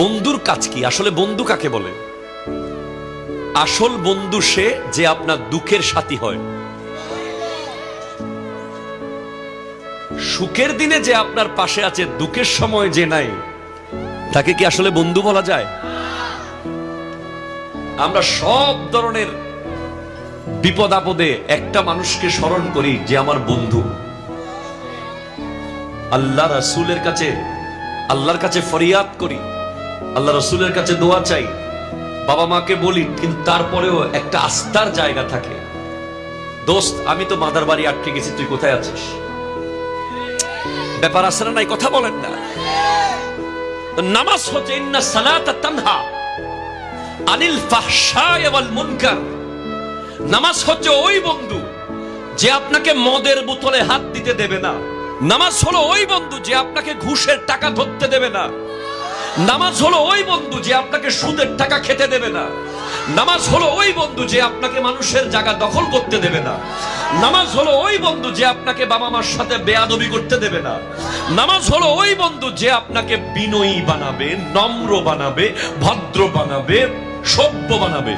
বন্ধুর কাজ কি? আসলে বন্ধু কাকে বলে? আসল বন্ধু সে যে আপনার দুঃখের সাথী হয়। সুখের দিনে যে আপনার পাশে আছে, দুঃখের সময় যে নাই, তাকে কি আসলে বন্ধু বলা যায়? আমরা সব ধরনের বিপদ আপদে একটা মানুষকে স্মরণ করি যে আমার বন্ধু। আল্লাহ রাসূলের কাছে, আল্লাহর কাছে ফরিয়াদ করি, আল্লাহ রাসূলের কাছে দোয়া চাই, বাবা মাকে বলি, কিন্তু তারপরেও একটা আস্থার জায়গা থাকে। দোস্ত, আমি তো মাদার বাড়ি আটকে গেছি, তুই কোথায় আছিস? ব্যাপার আছে না নাই? কথা বলেন না। নামাজ হচ্ছে ইন্না সালাতা তানহা আনিল ফাহশায় ওয়াল মুনকার। নামাজ হচ্ছে ওই বন্ধু যে আপনাকে মদের বোতলে হাত দিতে দেবে না। নামাজ হলো ওই বন্ধু যে আপনাকে ঘুষের টাকা ধরতে দেবে না। নামাজ হলো ওই বন্ধু যে আপনাকে সুদের টাকা খেতে দেবে না। নামাজ হলো ওই বন্ধু যে আপনাকে মানুষের জায়গা দখল করতে দেবে না। নামাজ হলো ওই বন্ধু যে আপনাকে বাবা মার সাথে বেয়াদবি করতে দেবে না। নামাজ হলো ওই বন্ধু যে আপনাকে বিনয়ী বানাবে, নম্র বানাবে, ভদ্র বানাবে, সভ্য বানাবে।